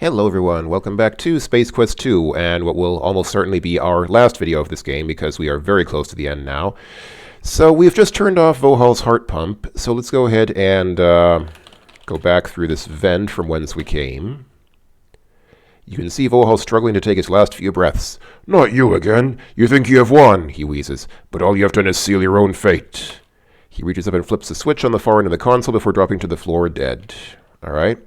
Hello everyone, welcome back to Space Quest 2, and what will almost certainly be our last video of this game because we are very close to the end now. So we've just turned off Vohal's heart pump, so let's go ahead and go back through this vent from whence we came. You can see Vohal struggling to take his last few breaths. "Not you again! You think you have won," he wheezes, "but all you have done is seal your own fate." He reaches up and flips the switch on the far end of the console before dropping to the floor dead. Alright.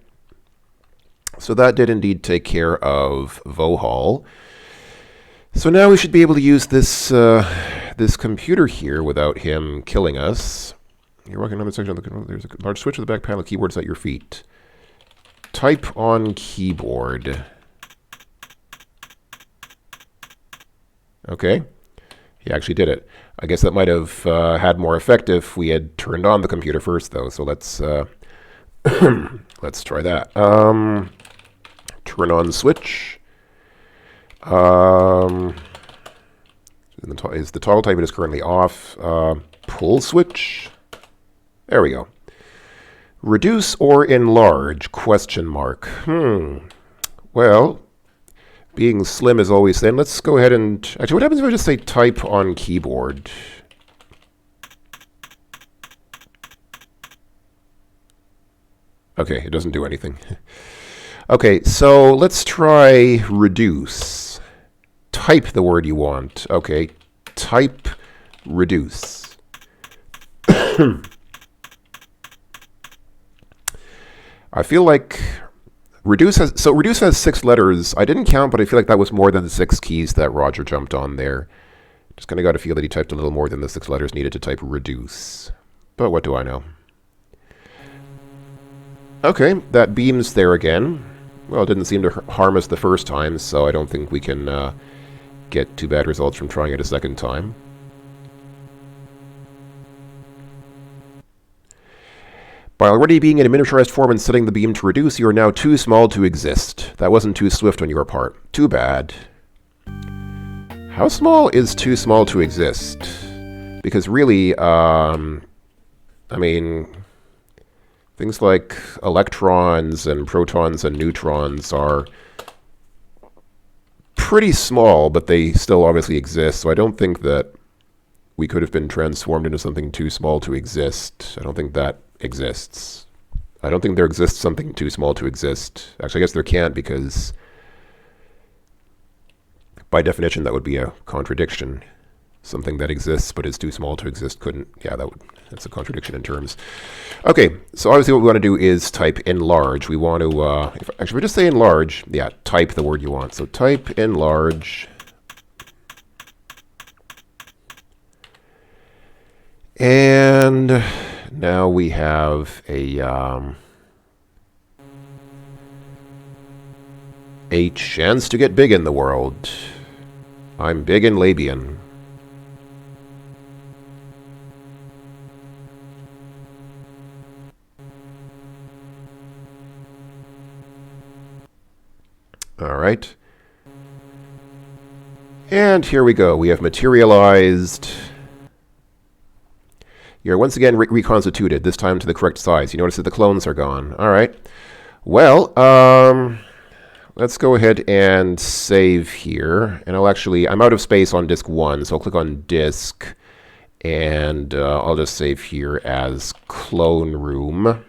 So that did indeed take care of Vohal. So now we should be able to use this this computer here without him killing us. You're walking another section of the control. There's a large switch at the back panel of keyboards at your feet. Type on keyboard. Okay. He actually did it. I guess that might have had more effect if we had turned on the computer first, though. So let's let's try that. Turn on switch. Is the toggle type? It is currently off. Pull switch. There we go. Reduce or enlarge? Question mark. Well, being slim is always thin. Let's go ahead and... Actually, what happens if I just say type on keyboard? Okay, it doesn't do anything. Okay, so let's try reduce. Type the word you want. Okay, type reduce. I feel like reduce has 6 letters. I didn't count, but I feel like that was more than the 6 keys that Roger jumped on there. Just kind of got to feel that he typed a little more than the 6 letters needed to type reduce. But what do I know? Okay, that beam's there again. Well, it didn't seem to harm us the first time, so I don't think we can get too bad results from trying it a second time. By already being in a miniaturized form and setting the beam to reduce, you are now too small to exist. That wasn't too swift on your part. Too bad. How small is too small to exist? Because really, I mean... things like electrons and protons and neutrons are pretty small, but they still obviously exist. So I don't think that we could have been transformed into something too small to exist. I don't think that exists. I don't think there exists something too small to exist. Actually, I guess there can't, because by definition that would be a contradiction. Something that exists but is too small to exist couldn't. Yeah, that's a contradiction in terms. Okay, so obviously what we want to do is type enlarge. We want to, if we just say enlarge, yeah, type the word you want. So type enlarge. And now we have a chance to get big in the world. I'm big in Labian. Alright. And here we go. We have materialized. You're once again reconstituted, this time to the correct size. You notice that the clones are gone. Alright. Well, let's go ahead and save here. And I'm out of space on disk 1, so I'll click on disk. And I'll just save here as clone room.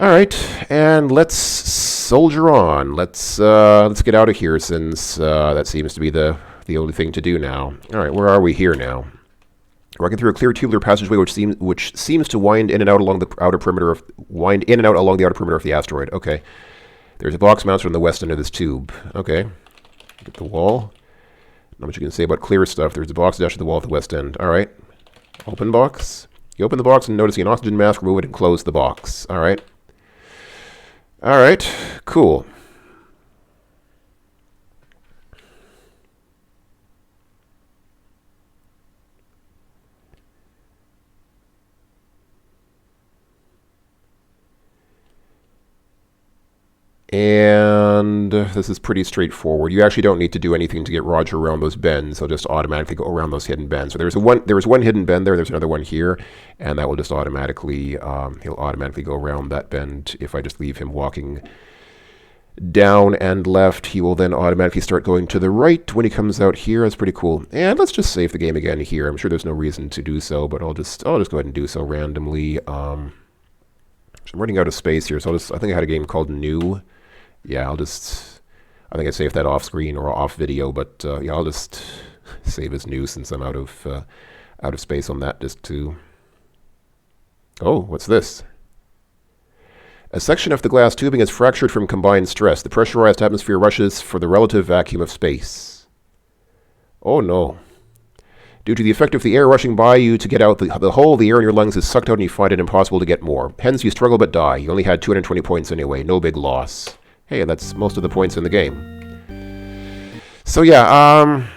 All right, and let's soldier on. Let's get out of here, since that seems to be the only thing to do now. All right, where are we here now? Walking through a clear tubular passageway which seems to wind in and out along the outer perimeter of the asteroid. Okay, there's a box mounted on the west end of this tube. Okay, get the wall. Not much you can say about clear stuff. There's a box attached to the wall at the west end. All right, open box. You open the box and noticing an oxygen mask. Remove it and close the box. All right. Alright, cool. And and this is pretty straightforward. You actually don't need to do anything to get Roger around those bends. He'll just automatically go around those hidden bends. So there was one hidden bend there. There's another one here, and that will just automatically he'll automatically go around that bend if I just leave him walking down and left. He will then automatically start going to the right when he comes out here. That's pretty cool. And let's just save the game again here. I'm sure there's no reason to do so, but I'll just go ahead and do so randomly. I'm running out of space here, so I think I had a game called New. Yeah, I think I saved that off screen or off video, but yeah, I'll just save as New since I'm out of space on that disk too. Oh, what's this? A section of the glass tubing is fractured from combined stress. The pressurized atmosphere rushes for the relative vacuum of space. Oh no. Due to the effect of the air rushing by you to get out the hole, the air in your lungs is sucked out and you find it impossible to get more. Hence, you struggle but die. You only had 220 points anyway. No big loss. Hey, that's most of the points in the game. So yeah,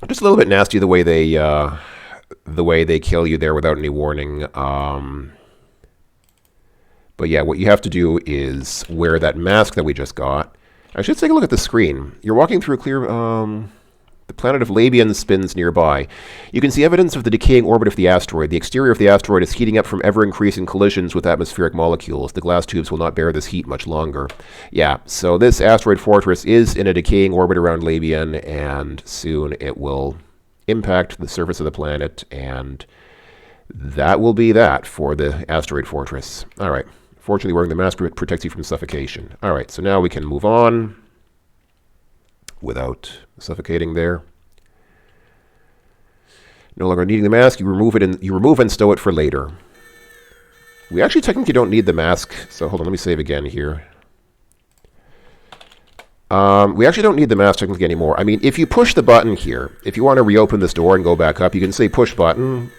just a little bit nasty the way they kill you there without any warning. But yeah, what you have to do is wear that mask that we just got. I should take a look at the screen. You're walking through a clear... The planet of Labian spins nearby. You can see evidence of the decaying orbit of the asteroid. The exterior of the asteroid is heating up from ever-increasing collisions with atmospheric molecules. The glass tubes will not bear this heat much longer. Yeah, so this asteroid fortress is in a decaying orbit around Labian, and soon it will impact the surface of the planet, and that will be that for the asteroid fortress. All right. Fortunately, wearing the mask protects you from suffocation. All right, so now we can move on without suffocating there. No longer needing the mask, you remove and stow it for later. We actually technically don't need the mask, so hold on, let me save again here. We actually don't need the mask technically anymore. I mean, if you push the button here, if you want to reopen this door and go back up, you can say push button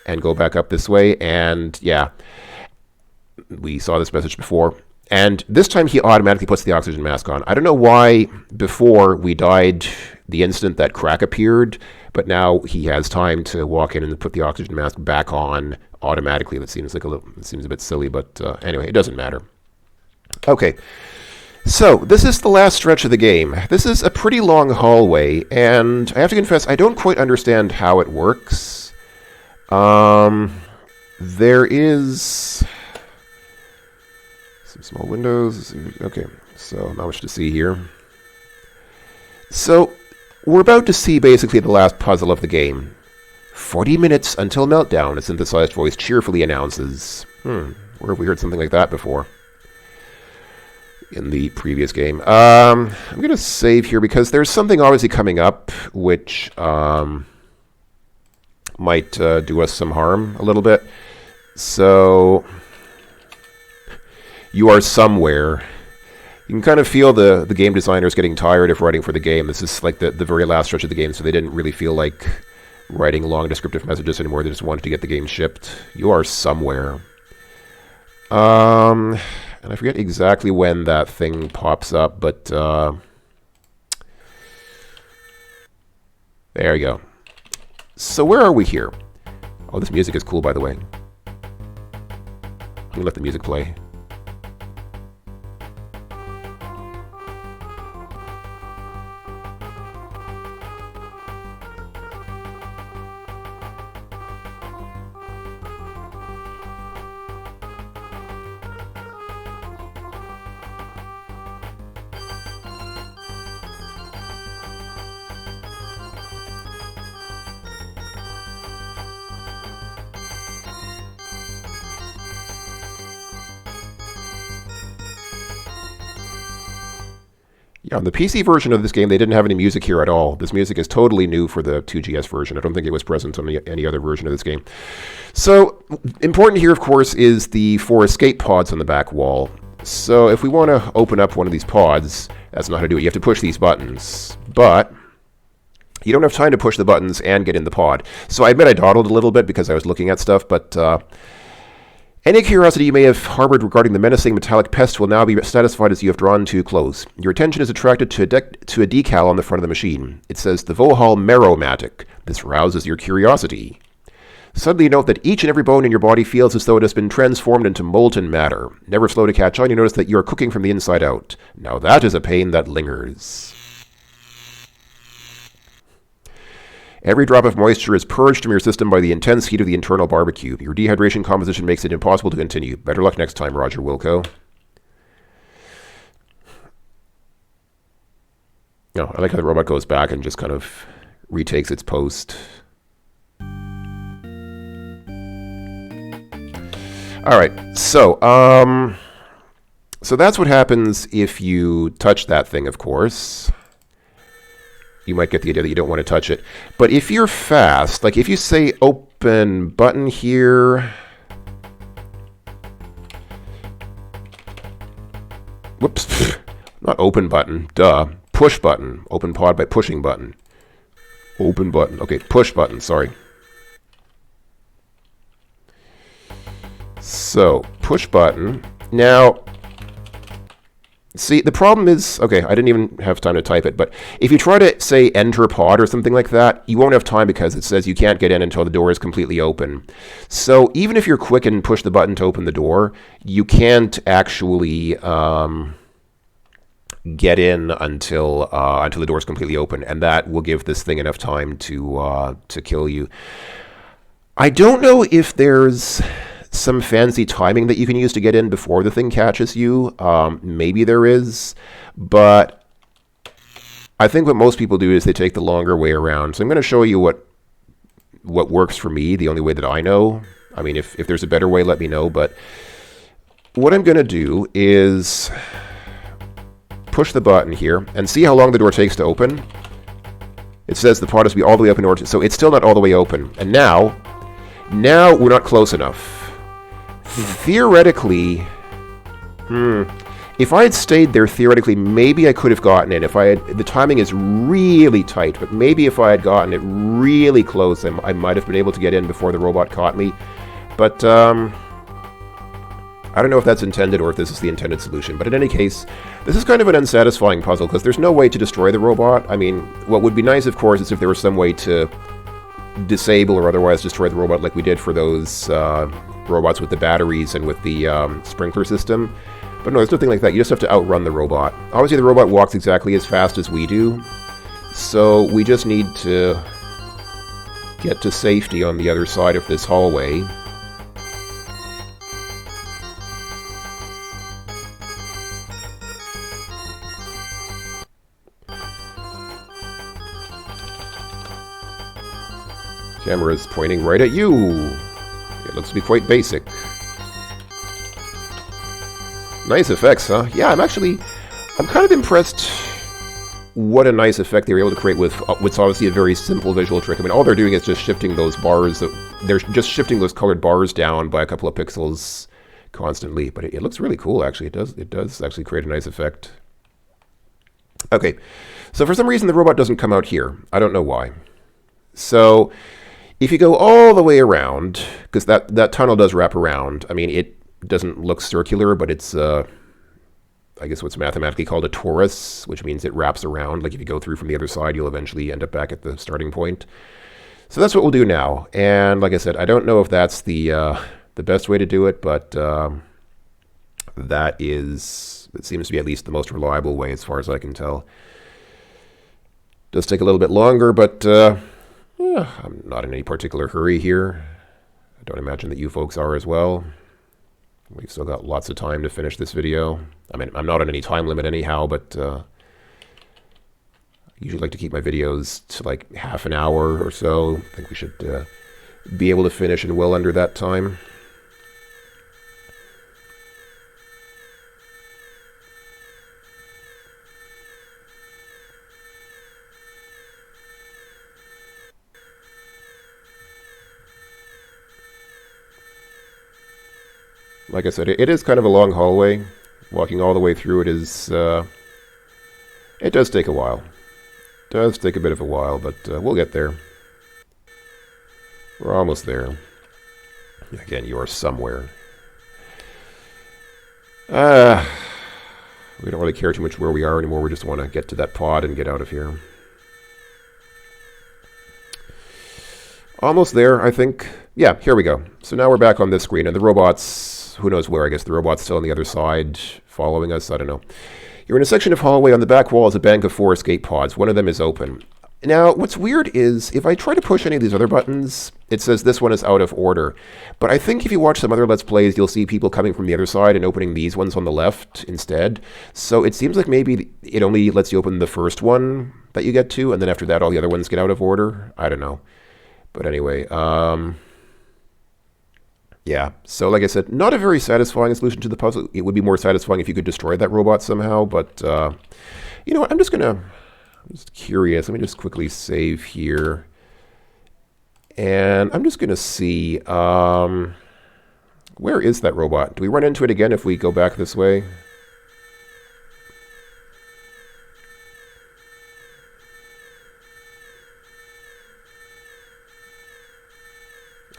and go back up this way, and yeah, we saw this message before. And this time he automatically puts the oxygen mask on. I don't know why before we died the instant that crack appeared, but now he has time to walk in and put the oxygen mask back on automatically. That seems a bit silly, but anyway, it doesn't matter. Okay, so this is the last stretch of the game. This is a pretty long hallway, and I have to confess, I don't quite understand how it works. There is... small windows. Okay, so not much to see here. So we're about to see basically the last puzzle of the game. 40 minutes until meltdown, a synthesized voice cheerfully announces. Where have we heard something like that before? In the previous game. I'm going to save here because there's something obviously coming up which might do us some harm a little bit. So... you are somewhere. You can kind of feel the game designers getting tired of writing for the game. This is like the very last stretch of the game, so they didn't really feel like writing long descriptive messages anymore. They just wanted to get the game shipped. You are somewhere. And I forget exactly when that thing pops up, but there you go. So where are we here? Oh, this music is cool, by the way. I'm gonna let the music play. Yeah, on the PC version of this game, they didn't have any music here at all. This music is totally new for the 2GS version. I don't think it was present on any other version of this game. So, important here, of course, is the 4 escape pods on the back wall. So, if we want to open up one of these pods, that's not how to do it. You have to push these buttons. But you don't have time to push the buttons and get in the pod. So, I admit I dawdled a little bit because I was looking at stuff, but... any curiosity you may have harbored regarding the menacing metallic pest will now be satisfied as you have drawn too close. Your attention is attracted to a decal on the front of the machine. It says the Vohal Marrow. This rouses your curiosity. Suddenly note that each and every bone in your body feels as though it has been transformed into molten matter. Never slow to catch on, you notice that you are cooking from the inside out. Now that is a pain that lingers. Every drop of moisture is purged from your system by the intense heat of the internal barbecue. Your dehydration composition makes it impossible to continue. Better luck next time, Roger Wilco. No, I like how the robot goes back and just kind of retakes its post. Alright, so that's what happens if you touch that thing, of course. You might get the idea that you don't want to touch it. But if you're fast, like if you say open button here... Whoops. Not open button. Duh. Push button. Open pod by pushing button. Open button. Okay, push button. Sorry. So, push button. Now... See, the problem is, okay, I didn't even have time to type it, but if you try to say enter pod or something like that, you won't have time because it says you can't get in until the door is completely open. So even if you're quick and push the button to open the door, you can't actually get in until the door is completely open, and that will give this thing enough time to kill you. I don't know if there's some fancy timing that you can use to get in before the thing catches you. Maybe there is, but I think what most people do is they take the longer way around. So I'm going to show you what works for me, the only way that I know. I mean, if there's a better way, let me know, but what I'm going to do is push the button here and see how long the door takes to open. It says the pod has to be all the way up in order, so it's still not all the way open. And now we're not close enough. Theoretically, if I had stayed there, theoretically, maybe I could have gotten in. The timing is really tight, but maybe if I had gotten it really close, I might have been able to get in before the robot caught me. But I don't know if that's intended or if this is the intended solution. But in any case, this is kind of an unsatisfying puzzle because there's no way to destroy the robot. I mean, what would be nice, of course, is if there was some way to disable or otherwise destroy the robot like we did for those robots with the batteries and with the sprinkler system. But no, there's nothing like that. You just have to outrun the robot. Obviously, the robot walks exactly as fast as we do, so we just need to get to safety on the other side of this hallway. Camera is pointing right at you. It looks to be quite basic. Nice effects, huh? Yeah, I'm kind of impressed what a nice effect they were able to create with what's obviously a very simple visual trick. I mean, all they're doing is just shifting those bars. They're just shifting those colored bars down by a couple of pixels constantly. But it looks really cool, actually. It does actually create a nice effect. Okay, so for some reason the robot doesn't come out here. I don't know why. So if you go all the way around, because that tunnel does wrap around. I mean, it doesn't look circular, but it's, I guess what's mathematically called a torus, which means it wraps around. Like if you go through from the other side, you'll eventually end up back at the starting point. So that's what we'll do now. And like I said, I don't know if that's the best way to do it, but it seems to be at least the most reliable way as far as I can tell. Does take a little bit longer, but yeah, I'm not in any particular hurry here. I don't imagine that you folks are as well. We've still got lots of time to finish this video. I mean, I'm not on any time limit anyhow, but I usually like to keep my videos to like half an hour or so. I think we should be able to finish in well under that time. Like I said, it is kind of a long hallway. Walking all the way through it is, it does take a while. It does take a bit of a while, but we'll get there. We're almost there. Again, you are somewhere. We don't really care too much where we are anymore. We just want to get to that pod and get out of here. almost there, I think. Yeah, here we go. So now we're back on this screen, and the robot's, who knows where, I guess the robot's still on the other side, following us, I don't know. You're in a section of hallway. On the back wall is a bank of 4 escape pods. One of them is open. Now, what's weird is, if I try to push any of these other buttons, it says this one is out of order. But I think if you watch some other Let's Plays, you'll see people coming from the other side and opening these ones on the left instead. So it seems like maybe it only lets you open the first one that you get to, and then after that all the other ones get out of order. I don't know. But anyway, yeah. So like I said, not a very satisfying solution to the puzzle. It would be more satisfying if you could destroy that robot somehow, but you know what, I'm just curious. Let me just quickly save here. And I'm just going to see, where is that robot? Do we run into it again if we go back this way?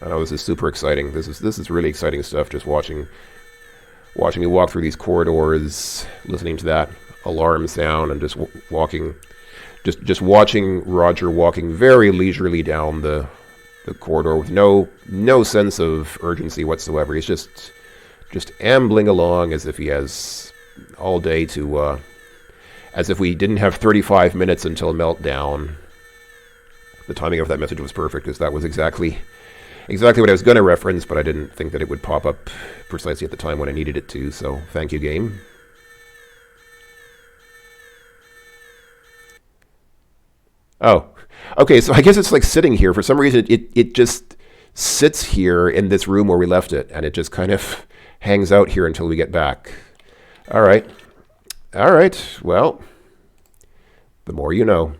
I know this is super exciting. This is really exciting stuff, just watching me walk through these corridors, listening to that alarm sound, and just walking... Just watching Roger walking very leisurely down the corridor with no sense of urgency whatsoever. He's just ambling along as if he has all day to, as if we didn't have 35 minutes until meltdown. The timing of that message was perfect, because that was exactly what I was going to reference, but I didn't think that it would pop up precisely at the time when I needed it to, so thank you, game. Oh, okay, so I guess it's like sitting here. For some reason, it just sits here in this room where we left it, and it just kind of hangs out here until we get back. All right, well, the more you know.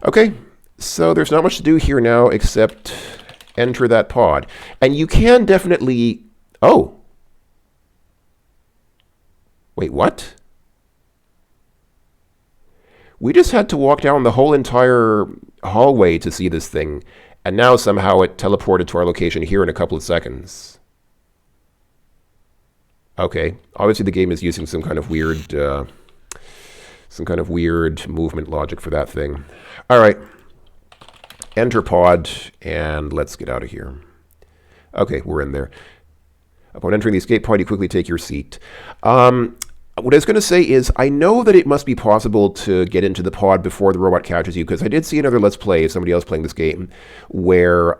Okay, so there's not much to do here now except enter that pod. And you can definitely... Oh! Wait, what? We just had to walk down the whole entire hallway to see this thing, and now somehow it teleported to our location here in a couple of seconds. Okay, obviously the game is using some kind of weird movement logic for that thing. All right, enter pod, and let's get out of here. Okay, we're in there. Upon entering the escape pod, you quickly take your seat. What I was going to say is, I know that it must be possible to get into the pod before the robot catches you, because I did see another Let's Play of somebody else playing this game where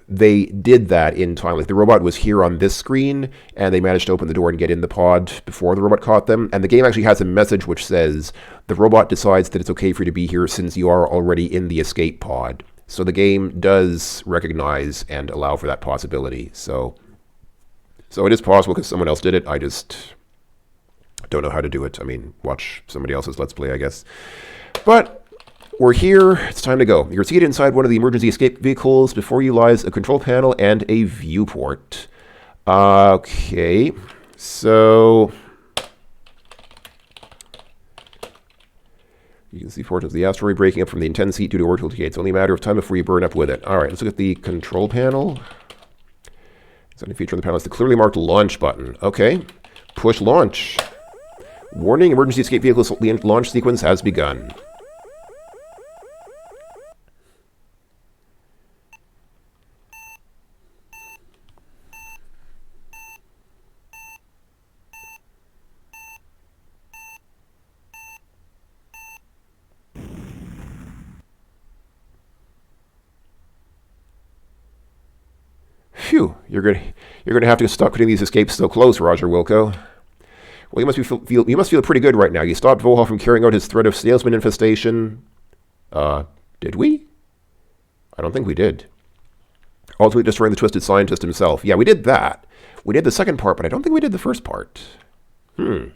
they did that in time. Like, the robot was here on this screen, and they managed to open the door and get in the pod before the robot caught them. And the game actually has a message which says, the robot decides that it's okay for you to be here since you are already in the escape pod. So the game does recognize and allow for that possibility. So it is possible because someone else did it. I just... don't know how to do it. I mean, watch somebody else's Let's Play, I guess. But we're here. It's time to go. You're seated inside one of the emergency escape vehicles. Before you lies a control panel and a viewport. Okay. So... you can see portions of the asteroid breaking up from the intense heat due to orbital decay. It's only a matter of time before you burn up with it. All right, let's look at the control panel. The only feature on the panel is the clearly marked launch button. Okay. Push launch. Warning, emergency escape vehicle's launch sequence has begun. Phew, you're gonna have to stop putting these escapes so close, Roger Wilco. Well, you must feel pretty good right now. You stopped Volhall from carrying out his threat of salesman infestation. Did we? I don't think we did. Ultimately destroying the Twisted Scientist himself. Yeah, we did that. We did the second part, but I don't think we did the first part. You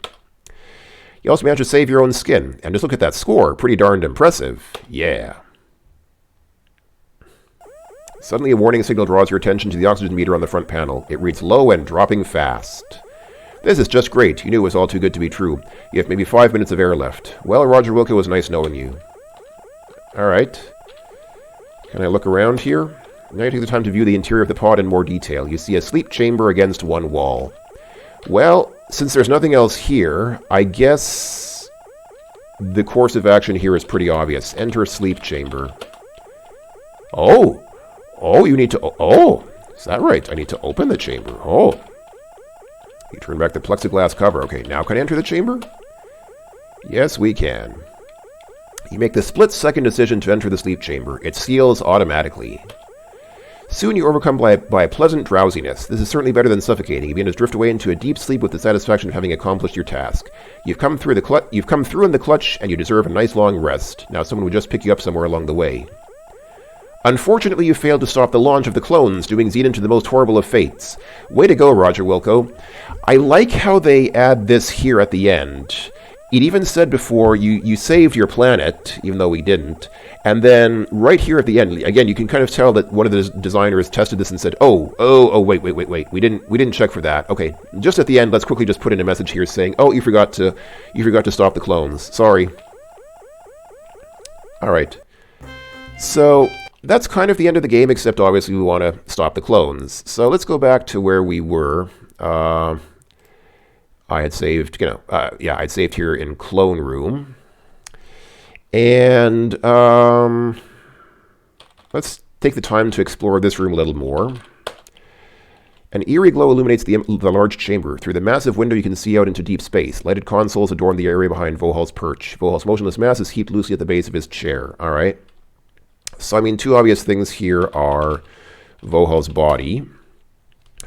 also managed to save your own skin. And just look at that score. Pretty darned impressive. Yeah. Suddenly a warning signal draws your attention to the oxygen meter on the front panel. It reads low and dropping fast. This is just great. You knew it was all too good to be true. You have maybe 5 minutes of air left. Well, Roger Wilco, it was nice knowing you. Alright. Can I look around here? Now you take the time to view the interior of the pod in more detail. You see a sleep chamber against one wall. Well, since there's nothing else here, I guess the course of action here is pretty obvious. Enter sleep chamber. Oh! Oh, you need to... Oh, is that right? I need to open the chamber. Oh. You turn back the plexiglass cover. Okay, now can I enter the chamber? Yes, we can. You make the split-second decision to enter the sleep chamber. It seals automatically. Soon you are overcome by a pleasant drowsiness. This is certainly better than suffocating. You begin to drift away into a deep sleep with the satisfaction of having accomplished your task. You've come through in the clutch, and you deserve a nice long rest. Now someone would just pick you up somewhere along the way. Unfortunately, you failed to stop the launch of the clones, doing Xenon to the most horrible of fates. Way to go, Roger Wilco. I like how they add this here at the end. It even said before, you saved your planet, even though we didn't. And then, right here at the end, again, you can kind of tell that one of the designers tested this and said, wait, we didn't check for that. Okay, just at the end, let's quickly just put in a message here saying, oh, you forgot to stop the clones. Sorry. Alright. So, that's kind of the end of the game, except obviously we want to stop the clones. So let's go back to where we were. I had saved, I'd saved here in Clone Room. And let's take the time to explore this room a little more. An eerie glow illuminates the large chamber. Through the massive window you can see out into deep space. Lighted consoles adorn the area behind Vohal's perch. Vohal's motionless mass is heaped loosely at the base of his chair. All right. So, I mean, two obvious things here are Vohal's body.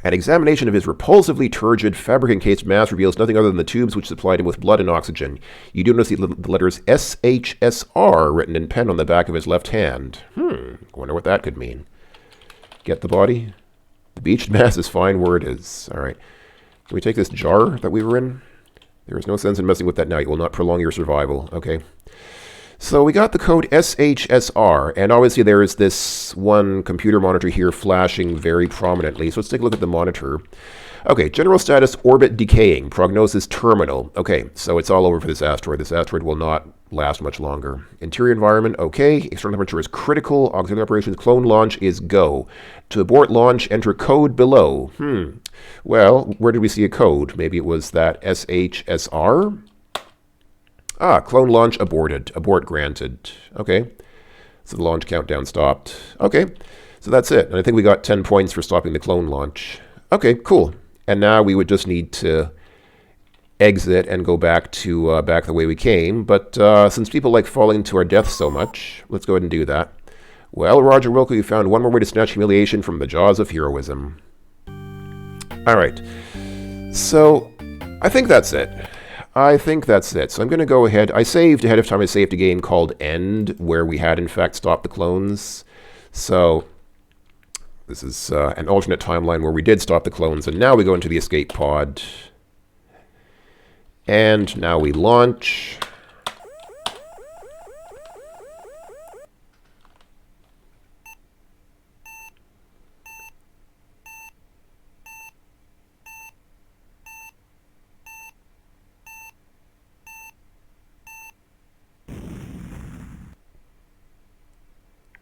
An examination of his repulsively turgid, fabric-encased mass reveals nothing other than the tubes which supplied him with blood and oxygen. You do notice the letters SHSR written in pen on the back of his left hand. Wonder what that could mean. Get the body? The beached mass is fine where it is. All right. Can we take this jar that we were in? There is no sense in messing with that now. It will not prolong your survival. Okay. So we got the code SHSR, and obviously there is this one computer monitor here flashing very prominently. So let's take a look at the monitor. Okay, general status, orbit decaying, prognosis terminal. Okay, so it's all over for this asteroid. This asteroid will not last much longer. Interior environment, okay. External temperature is critical. Auxiliary operations, clone launch is go. To abort launch, enter code below. Well, where did we see a code? Maybe it was that SHSR? Ah, clone launch aborted. Abort granted. Okay. So the launch countdown stopped. Okay. So that's it. And I think we got 10 points for stopping the clone launch. Okay, cool. And now we would just need to exit and go back to back the way we came. But since people like falling to our death so much, let's go ahead and do that. Well, Roger Wilco, you found one more way to snatch humiliation from the jaws of heroism. All right. So I think that's it. So I'm going to go ahead. I saved ahead of time. I saved a game called End, where we had, in fact, stopped the clones. So this is an alternate timeline where we did stop the clones, and now we go into the escape pod. And now we launch.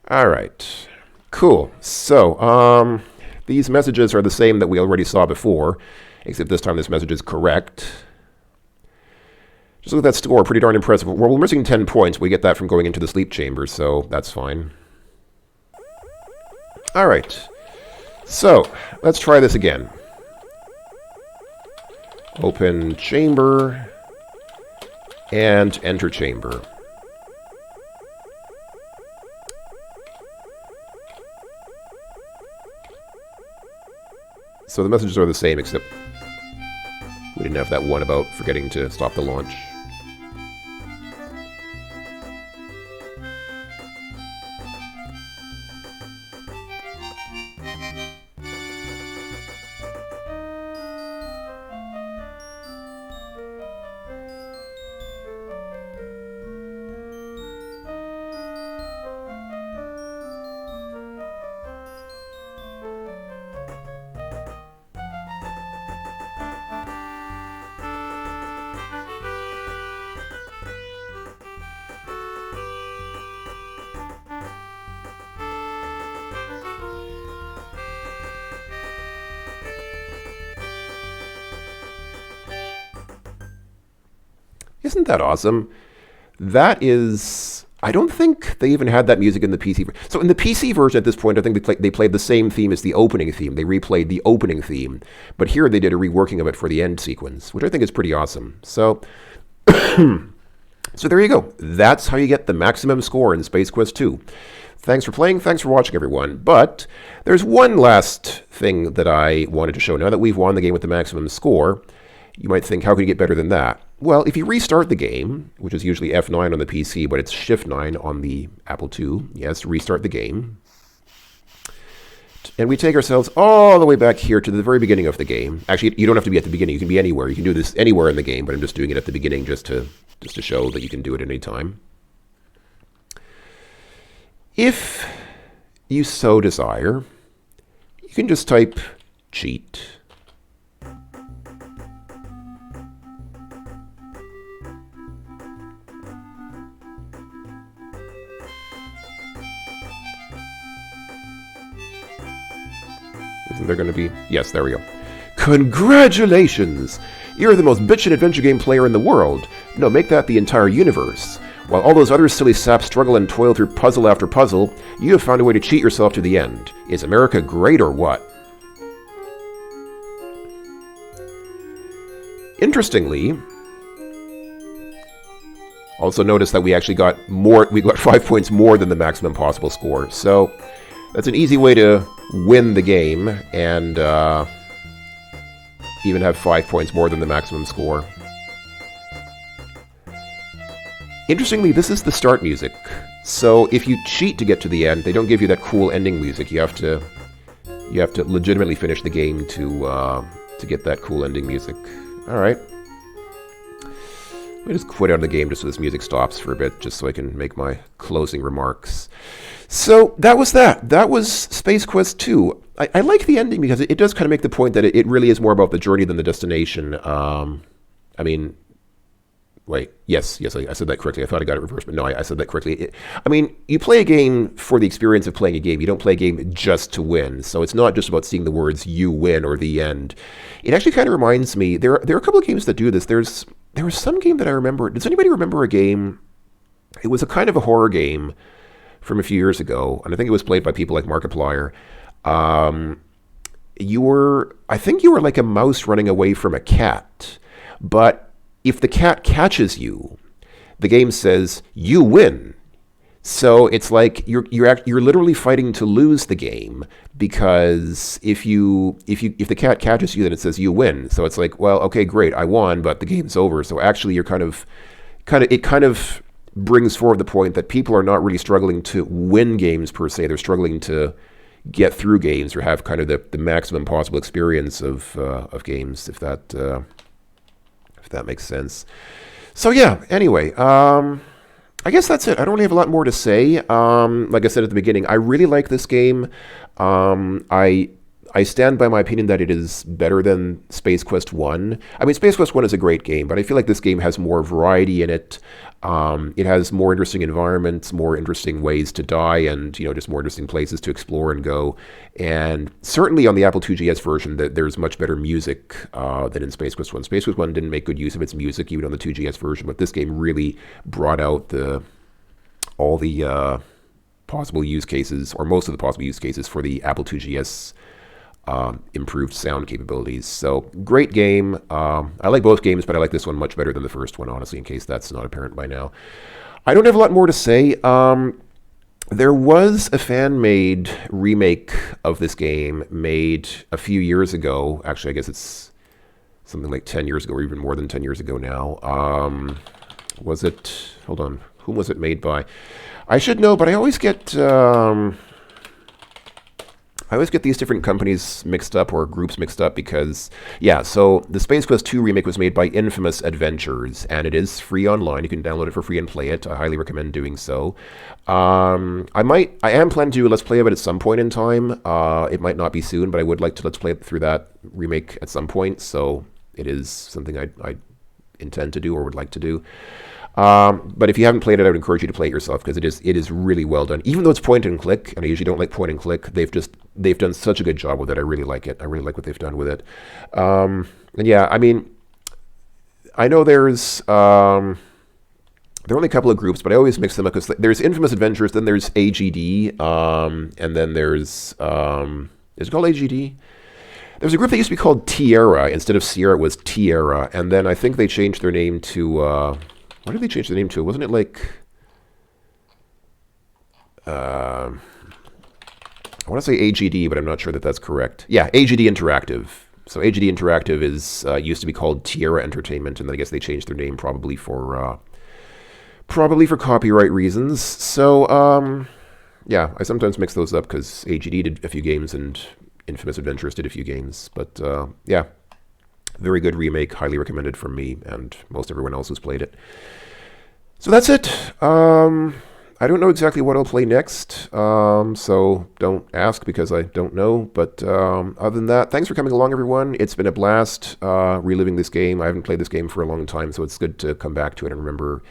All right, cool. So these messages are the same that we already saw before, except this time this message is correct. Just look at that score, pretty darn impressive. Well, we're missing 10 points. We get that from going into the sleep chamber, so that's fine. All right, so let's try this again. Open chamber and enter chamber. So the messages are the same, except we didn't have that one about forgetting to stop the launch. Isn't that awesome? That is I don't think they even had that music in the PC. So in the PC version at this point, I think they played the same theme as the opening theme. They replayed the opening theme, but here they did a reworking of it for the end sequence, which I think is pretty awesome. So, so there you go. That's how you get the maximum score in Space Quest 2. Thanks for playing. Thanks for watching, everyone. But there's one last thing that I wanted to show. Now that we've won the game with the maximum score, you might think, how can you get better than that? Well, if you restart the game, which is usually F9 on the PC, but it's Shift 9 on the Apple II, yes, restart the game. And we take ourselves all the way back here to the very beginning of the game. Actually, you don't have to be at the beginning. You can be anywhere. You can do this anywhere in the game, but I'm just doing it at the beginning just to show that you can do it at any time. If you so desire, you can just type cheat. Isn't there going to be... Yes, there we go. Congratulations! You're the most bitchin' adventure game player in the world. No, make that the entire universe. While all those other silly saps struggle and toil through puzzle after puzzle, you have found a way to cheat yourself to the end. Is America great or what? Interestingly, also notice that we actually got more. We got 5 points more than the maximum possible score. So that's an easy way to win the game and even have 5 points more than the maximum score. Interestingly, this is the start music. So if you cheat to get to the end, they don't give you that cool ending music. You have to legitimately finish the game to get that cool ending music. All right. Let me just quit out of the game just so this music stops for a bit, just so I can make my closing remarks. So that was that. That was Space Quest 2. I like the ending because it does kind of make the point that it really is more about the journey than the destination. I mean, wait, yes, I said that correctly. I thought I got it reversed, but no, I said that correctly. I mean, you play a game for the experience of playing a game. You don't play a game just to win. So it's not just about seeing the words "you win" or "the end." It actually kind of reminds me. There are a couple of games that do this. There was some game that I remember. Does anybody remember a game? It was a kind of a horror game from a few years ago, and I think it was played by people like Markiplier. I think you were like a mouse running away from a cat, but if the cat catches you, the game says you win. So it's like you're literally fighting to lose the game, because if the cat catches you, then it says you win. So it's like, well, okay, great, I won, but the game's over. So actually, you're kind of brings forward the point that people are not really struggling to win games per se. They're struggling to get through games or have kind of the maximum possible experience of games, if that makes sense. So yeah, anyway, I guess that's it. I don't really have a lot more to say. Like I said at the beginning, I really like this game. I stand by my opinion that it is better than Space Quest 1. I mean, Space Quest 1 is a great game, but I feel like this game has more variety in it. It has more interesting environments, more interesting ways to die, and just more interesting places to explore and go. And certainly on the Apple IIgs version, there's much better music than in Space Quest 1. Space Quest 1 didn't make good use of its music, even on the 2GS version, but this game really brought out all the possible use cases, or most of the possible use cases for the Apple IIgs improved sound capabilities. So great game. I like both games, but I like this one much better than the first one, honestly, in case that's not apparent by now. I don't have a lot more to say. There was a fan-made remake of this game made a few years ago. Actually, I guess it's something like 10 years ago, or even more than 10 years ago now. Was it... Hold on. Whom was it made by? I should know, but I always get... these different companies mixed up, or groups mixed up, because, yeah, so the Space Quest 2 remake was made by Infamous Adventures, and it is free online. You can download it for free and play it. I highly recommend doing so. I am planning to do a Let's Play of it at some point in time. It might not be soon, but I would like to Let's Play it through that remake at some point, so it is something I intend to do or would like to do. But if you haven't played it, I would encourage you to play it yourself, because it is really well done. Even though it's point and click, and I usually don't like point and click, they've done such a good job with it. I really like it. I really like what they've done with it. And yeah, I mean, I know there's There are only a couple of groups, but I always mix them up because there's Infamous Adventures, then there's AGD, and then there's, is it called AGD? There's a group that used to be called Tierra. Instead of Sierra, it was Tierra. And then I think they changed their name to, what did they change the name to? Wasn't it like, I want to say AGD, but I'm not sure that that's correct. Yeah, AGD Interactive. So AGD Interactive is used to be called Tierra Entertainment, and then I guess they changed their name probably for copyright reasons. So, yeah, I sometimes mix those up because AGD did a few games and Infamous Adventures did a few games. But, yeah, very good remake, highly recommended from me and most everyone else who's played it. So that's it. I don't know exactly what I'll play next, so don't ask because I don't know. But other than that, thanks for coming along, everyone. It's been a blast reliving this game. I haven't played this game for a long time, so it's good to come back to it and remember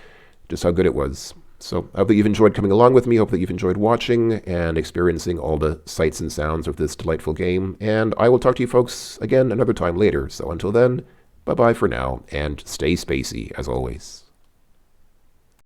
just how good it was. So I hope that you've enjoyed coming along with me. Hope that you've enjoyed watching and experiencing all the sights and sounds of this delightful game. And I will talk to you folks again another time later. So until then, bye-bye for now, and stay spacey as always.